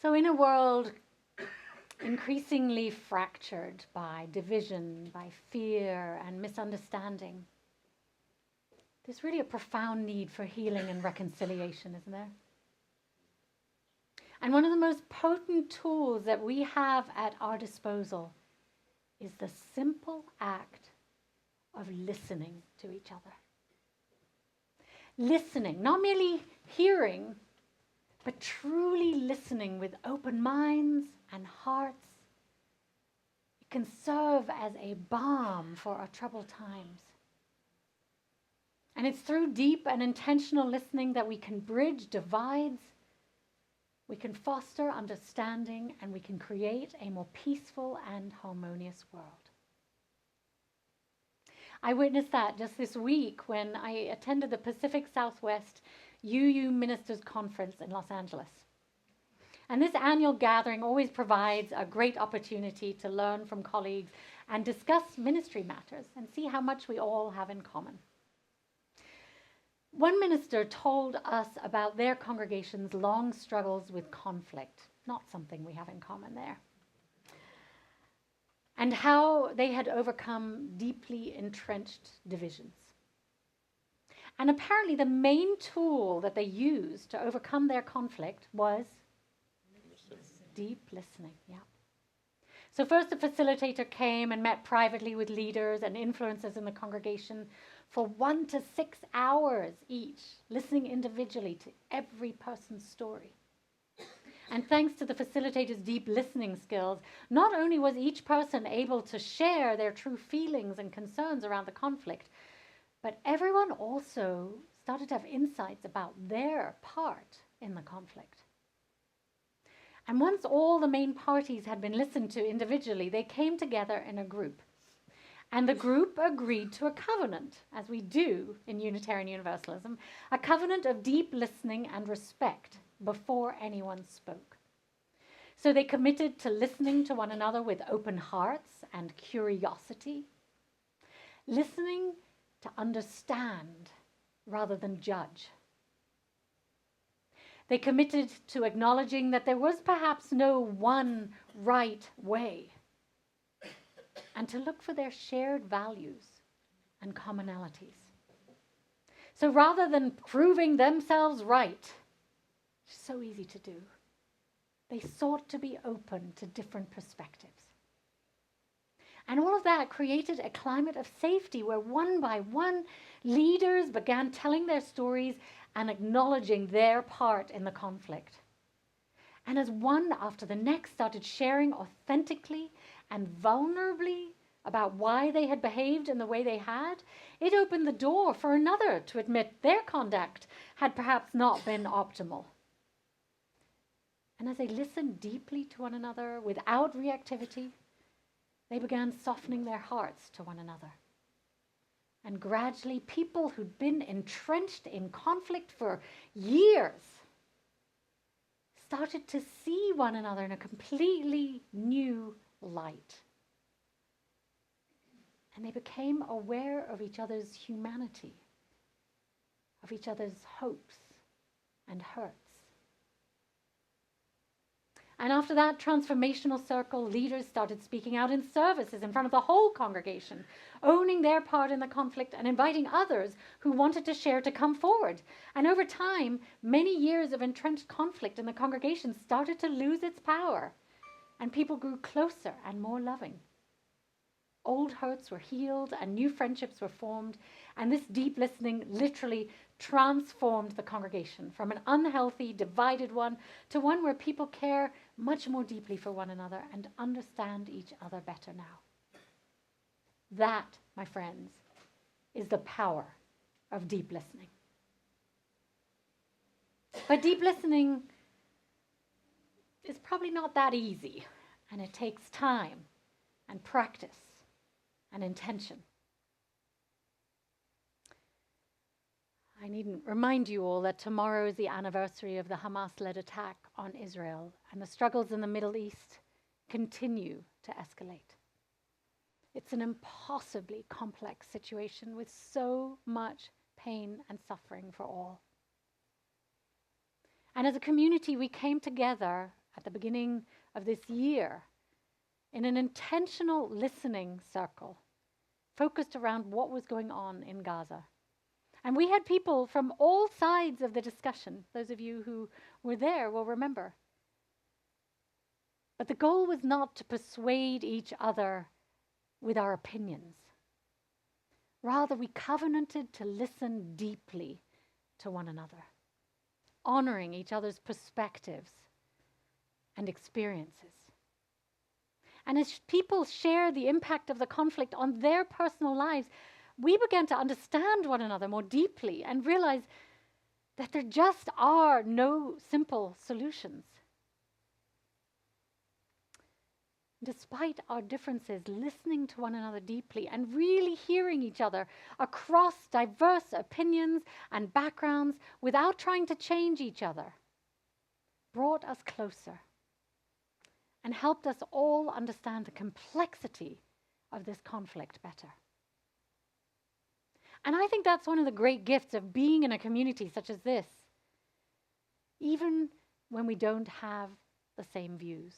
So in a world increasingly fractured by division, by fear and misunderstanding, there's really a profound need for healing and reconciliation, isn't there? And one of the most potent tools that we have at our disposal is the simple act of listening to each other. Listening, not merely hearing, but truly listening with open minds and hearts. It can serve as a balm for our troubled times. And it's through deep and intentional listening that we can bridge divides, we can foster understanding, and we can create a more peaceful and harmonious world. I witnessed that just this week when I attended the Pacific Southwest UU Ministers Conference in Los Angeles. And this annual gathering always provides a great opportunity to learn from colleagues and discuss ministry matters and see how much we all have in common. One minister told us about their congregation's long struggles with conflict, not something we have in common there, and how they had overcome deeply entrenched divisions. And apparently the main tool that they used to overcome their conflict was deep listening. Yeah. So first the facilitator came and met privately with leaders and influencers in the congregation for 1 to 6 hours each, listening individually to every person's story. And thanks to the facilitator's deep listening skills, not only was each person able to share their true feelings and concerns around the conflict, but everyone also started to have insights about their part in the conflict. And once all the main parties had been listened to individually, they came together in a group. And the group agreed to a covenant, as we do in Unitarian Universalism, a covenant of deep listening and respect before anyone spoke. So they committed to listening to one another with open hearts and curiosity, listening to understand rather than judge. They committed to acknowledging that there was perhaps no one right way, and to look for their shared values and commonalities. So rather than proving themselves right, so easy to do, they sought to be open to different perspectives. And all of that created a climate of safety where one by one, leaders began telling their stories and acknowledging their part in the conflict. And as one after the next started sharing authentically and vulnerably about why they had behaved in the way they had, it opened the door for another to admit their conduct had perhaps not been optimal. And as they listened deeply to one another without reactivity, they began softening their hearts to one another. And gradually, people who'd been entrenched in conflict for years started to see one another in a completely new light. And they became aware of each other's humanity, of each other's hopes and hurts. And after that transformational circle, leaders started speaking out in services in front of the whole congregation, owning their part in the conflict and inviting others who wanted to share to come forward. And over time, many years of entrenched conflict in the congregation started to lose its power, and people grew closer and more loving. Old hurts were healed and new friendships were formed, and this deep listening literally transformed the congregation from an unhealthy, divided one to one where people care much more deeply for one another and understand each other better now. That, my friends, is the power of deep listening. But deep listening is probably not that easy, and it takes time and practice and intention. I needn't remind you all that tomorrow is the anniversary of the Hamas-led attack on Israel, and the struggles in the Middle East continue to escalate. It's an impossibly complex situation with so much pain and suffering for all. And as a community, we came together at the beginning of this year in an intentional listening circle focused around what was going on in Gaza. And we had people from all sides of the discussion. Those of you who were there will remember. But the goal was not to persuade each other with our opinions. Rather, we covenanted to listen deeply to one another, honoring each other's perspectives and experiences. And as people share the impact of the conflict on their personal lives, we began to understand one another more deeply and realize that there just are no simple solutions. Despite our differences, listening to one another deeply and really hearing each other across diverse opinions and backgrounds without trying to change each other brought us closer and helped us all understand the complexity of this conflict better. And I think that's one of the great gifts of being in a community such as this, even when we don't have the same views.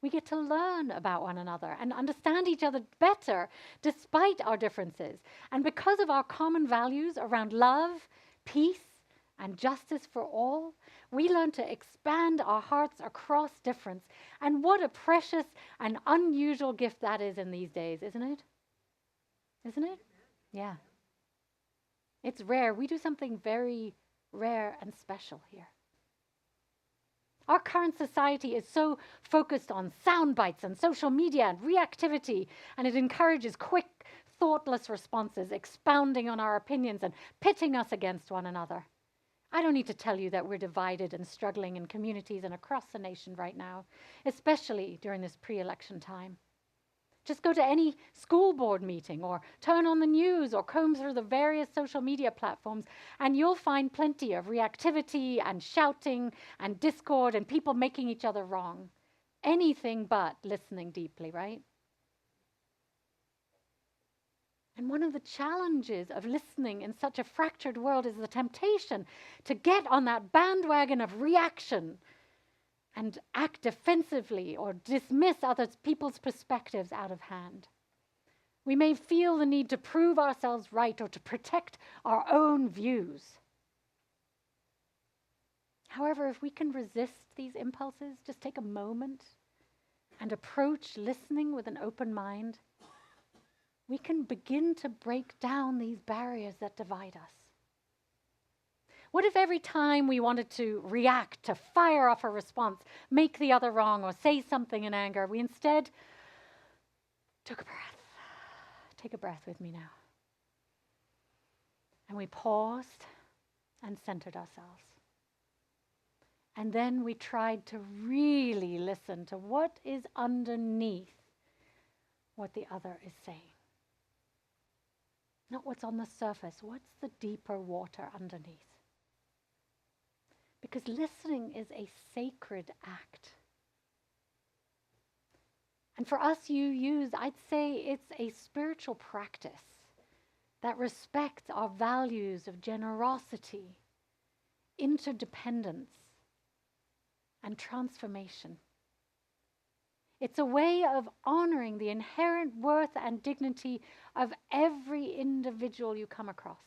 We get to learn about one another and understand each other better despite our differences. And because of our common values around love, peace, and justice for all, we learn to expand our hearts across difference. And what a precious and unusual gift that is in these days, isn't it? Isn't it? Yeah. It's rare. We do something very rare and special here. Our current society is so focused on sound bites and social media and reactivity, and it encourages quick, thoughtless responses, expounding on our opinions and pitting us against one another. I don't need to tell you that we're divided and struggling in communities and across the nation right now, especially during this pre-election time. Just go to any school board meeting or turn on the news or comb through the various social media platforms and you'll find plenty of reactivity and shouting and discord and people making each other wrong. Anything but listening deeply, right? And one of the challenges of listening in such a fractured world is the temptation to get on that bandwagon of reaction and act defensively or dismiss other people's perspectives out of hand. We may feel the need to prove ourselves right or to protect our own views. However, if we can resist these impulses, just take a moment and approach listening with an open mind, we can begin to break down these barriers that divide us. What if every time we wanted to react, to fire off a response, make the other wrong, or say something in anger, we instead took a breath? Take a breath with me now. And we paused and centered ourselves. And then we tried to really listen to what is underneath what the other is saying. Not what's on the surface, what's the deeper water underneath? Because listening is a sacred act. And for us I'd say it's a spiritual practice that respects our values of generosity, interdependence, and transformation. It's a way of honoring the inherent worth and dignity of every individual you come across.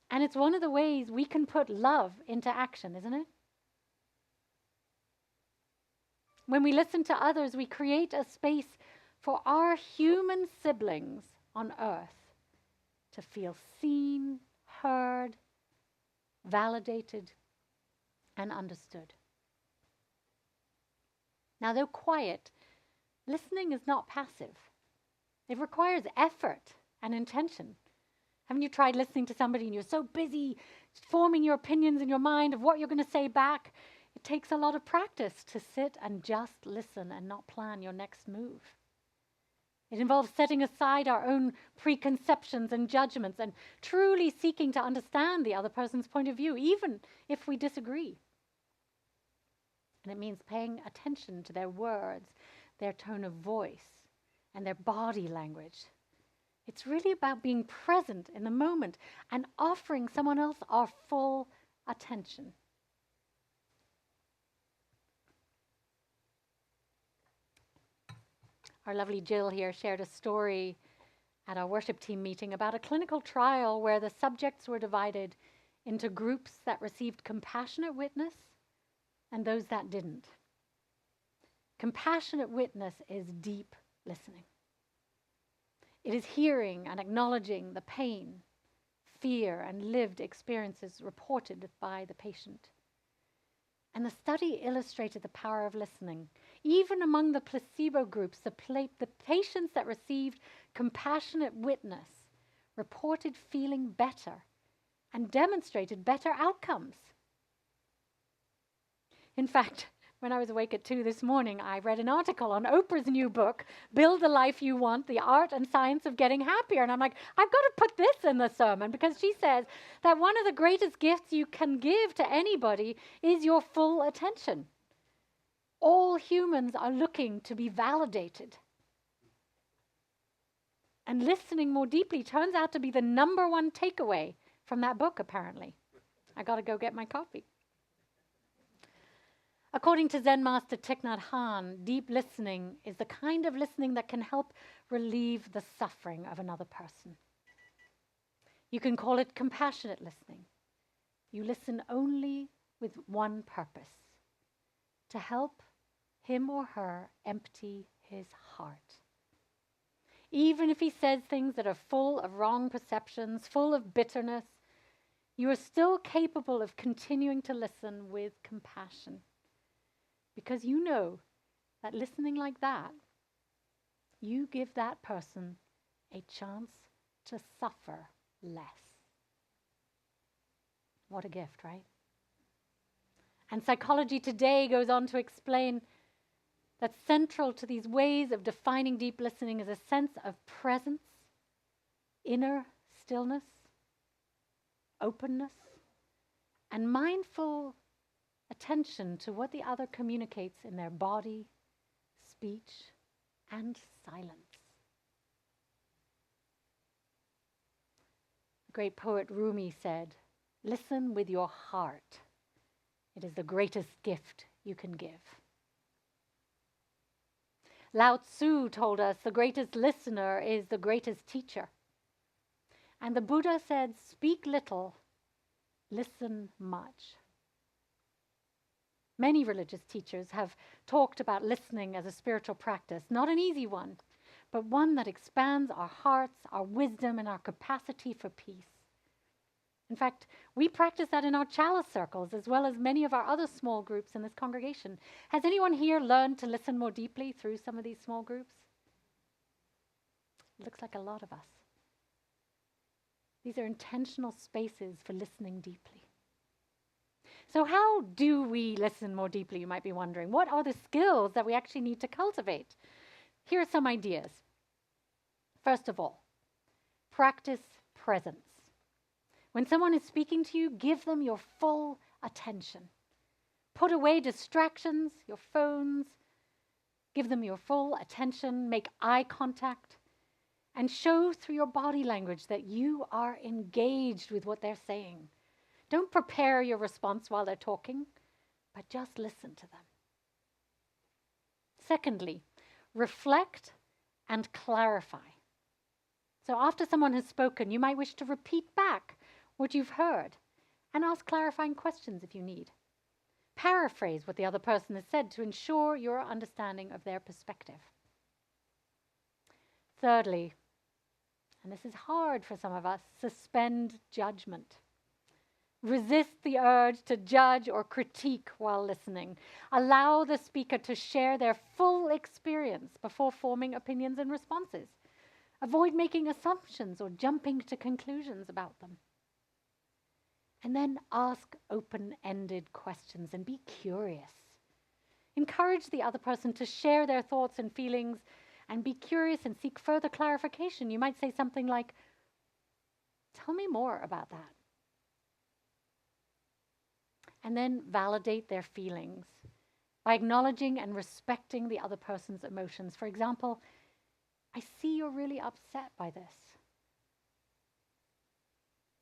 And it's one of the ways we can put love into action, isn't it? When we listen to others, we create a space for our human siblings on earth to feel seen, heard, validated, and understood. Now, though quiet, listening is not passive. It requires effort and intention. Haven't you tried listening to somebody and you're so busy forming your opinions in your mind of what you're going to say back? It takes a lot of practice to sit and just listen and not plan your next move. It involves setting aside our own preconceptions and judgments and truly seeking to understand the other person's point of view, even if we disagree. And it means paying attention to their words, their tone of voice, and their body language. It's really about being present in the moment and offering someone else our full attention. our lovely Jill here shared a story at our worship team meeting about a clinical trial where the subjects were divided into groups that received compassionate witness and those that didn't. Compassionate witness is deep listening. It is hearing and acknowledging the pain, fear, and lived experiences reported by the patient. And the study illustrated the power of listening. Even among the placebo groups, the patients that received compassionate witness reported feeling better and demonstrated better outcomes. In fact, when I was awake at 2 this morning, I read an article on Oprah's new book, Build the Life You Want, The Art and Science of Getting Happier. And I'm like, I've got to put this in the sermon because she says that one of the greatest gifts you can give to anybody is your full attention. All humans are looking to be validated. And listening more deeply turns out to be the number one takeaway from that book, apparently. I got to go get my copy. According to Zen master Thich Nhat Hanh, deep listening is the kind of listening that can help relieve the suffering of another person. You can call it compassionate listening. You listen only with one purpose: to help him or her empty his heart. Even if he says things that are full of wrong perceptions, full of bitterness, you are still capable of continuing to listen with compassion. Because you know that listening like that, you give that person a chance to suffer less. What a gift, right? And Psychology Today goes on to explain that central to these ways of defining deep listening is a sense of presence, inner stillness, openness, and mindful attention to what the other communicates in their body, speech, and silence. The great poet Rumi said, "Listen with your heart. It is the greatest gift you can give." Lao Tzu told us the greatest listener is the greatest teacher. And the Buddha said, "Speak little, listen much." Many religious teachers have talked about listening as a spiritual practice, not an easy one, but one that expands our hearts, our wisdom, and our capacity for peace. In fact, we practice that in our chalice circles as well as many of our other small groups in this congregation. Has anyone here learned to listen more deeply through some of these small groups? It looks like a lot of us. These are intentional spaces for listening deeply. So how do we listen more deeply, you might be wondering? What are the skills that we actually need to cultivate? Here are some ideas. First of all, practice presence. When someone is speaking to you, give them your full attention. Put away distractions, your phones. Give them your full attention. Make eye contact. And show through your body language that you are engaged with what they're saying. Don't prepare your response while they're talking, but just listen to them. Secondly, reflect and clarify. So after someone has spoken, you might wish to repeat back what you've heard and ask clarifying questions if you need. Paraphrase what the other person has said to ensure your understanding of their perspective. Thirdly, and this is hard for some of us, suspend judgment. Resist the urge to judge or critique while listening. Allow the speaker to share their full experience before forming opinions and responses. Avoid making assumptions or jumping to conclusions about them. And then ask open-ended questions and be curious. Encourage the other person to share their thoughts and feelings and be curious and seek further clarification. You might say something like, "Tell me more about that." And then validate their feelings by acknowledging and respecting the other person's emotions. For example, "I see you're really upset by this."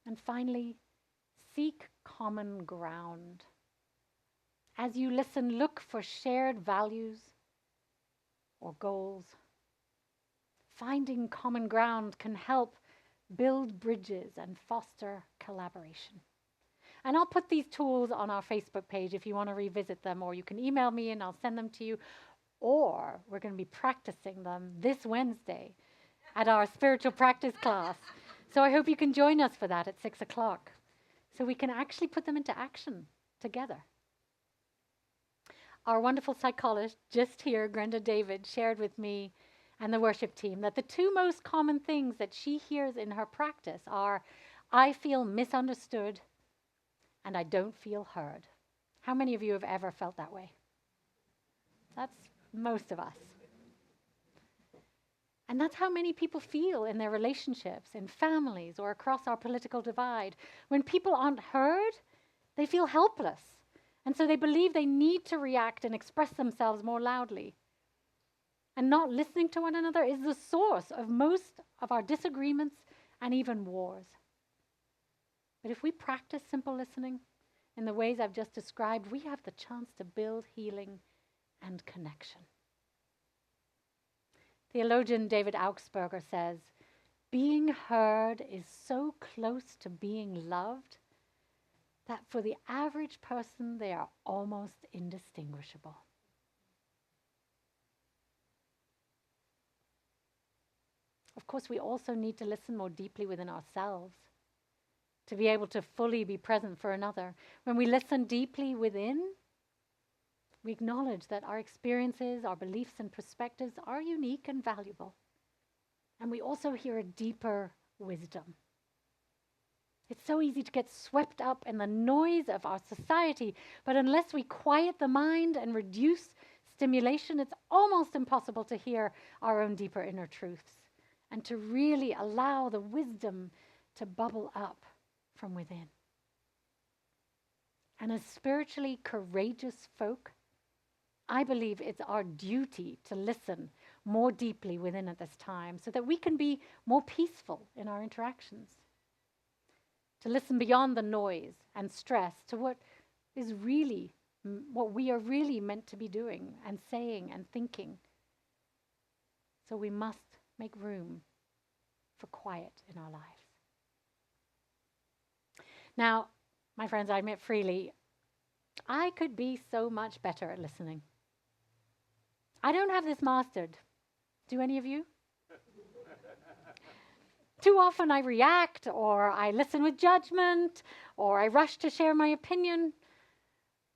And finally, seek common ground. As you listen, look for shared values or goals finding common ground can help build bridges and foster collaboration. And I'll put these tools on our Facebook page if you want to revisit them, or you can email me and I'll send them to you. Or we're going to be practicing them this Wednesday at our spiritual practice class. So I hope you can join us for that at 6 o'clock, so we can actually put them into action together. Our wonderful psychologist just here, Grenda David, shared with me and the worship team that the two most common things that she hears in her practice are, I feel misunderstood and I don't feel heard. How many of you have ever felt that way? That's most of us. And that's how many people feel in their relationships, in families, or across our political divide. When people aren't heard, they feel helpless. And so they believe they need to react and express themselves more loudly. And not listening to one another is the source of most of our disagreements and even wars. But if we practice simple listening in the ways I've just described, we have the chance to build healing and connection. Theologian David Augsburger says, being heard is so close to being loved that for the average person, they are almost indistinguishable. Of course, we also need to listen more deeply within ourselves to be able to fully be present for another. When we listen deeply within, we acknowledge that our experiences, our beliefs and perspectives are unique and valuable. And we also hear a deeper wisdom. It's so easy to get swept up in the noise of our society, but unless we quiet the mind and reduce stimulation, it's almost impossible to hear our own deeper inner truths and to really allow the wisdom to bubble up from within. And as spiritually courageous folk, I believe it's our duty to listen more deeply within at this time so that we can be more peaceful in our interactions. To listen beyond the noise and stress to what is really, what we are really meant to be doing and saying and thinking. So we must make room for quiet in our lives. Now, my friends, I admit freely, I could be so much better at listening. I don't have this mastered. Do any of you? Too often I react, or I listen with judgment, or I rush to share my opinion.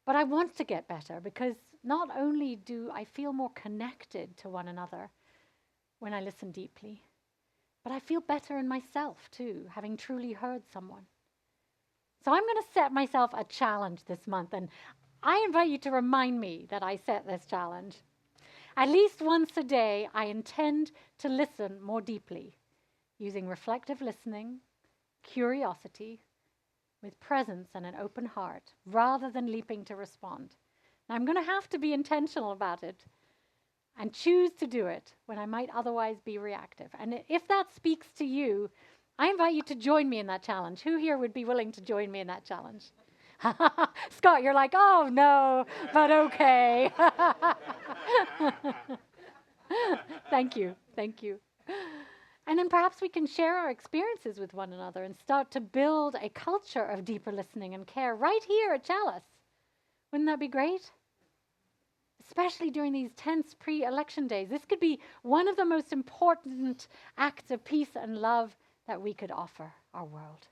But I want to get better because not only do I feel more connected to one another when I listen deeply, but I feel better in myself too, having truly heard someone. So I'm going to set myself a challenge this month, and I invite you to remind me that I set this challenge. At least once a day, I intend to listen more deeply, using reflective listening, curiosity, with presence and an open heart, rather than leaping to respond. Now, I'm going to have to be intentional about it and choose to do it when I might otherwise be reactive. And if that speaks to you, I invite you to join me in that challenge. Who here would be willing to join me in that challenge? Scott, you're like, oh no, but okay. Thank you. And then perhaps we can share our experiences with one another and start to build a culture of deeper listening and care right here at Chalice. Wouldn't that be great? Especially during these tense pre-election days. This could be one of the most important acts of peace and love that we could offer our world.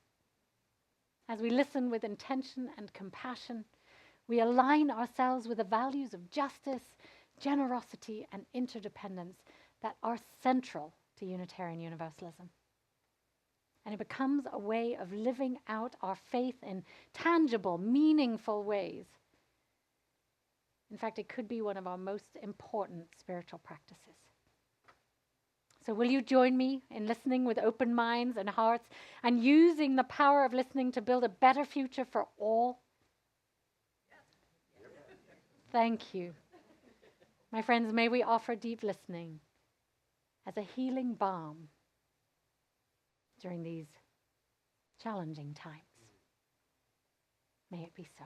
As we listen with intention and compassion, we align ourselves with the values of justice, generosity, and interdependence that are central to Unitarian Universalism. And it becomes a way of living out our faith in tangible, meaningful ways. In fact, it could be one of our most important spiritual practices. So will you join me in listening with open minds and hearts and using the power of listening to build a better future for all? Thank you. My friends, may we offer deep listening as a healing balm during these challenging times. May it be so.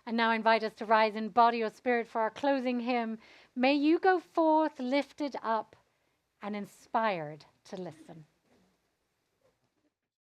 And now I invite us to rise in body or spirit for our closing hymn. May you go forth lifted up, and inspired to listen.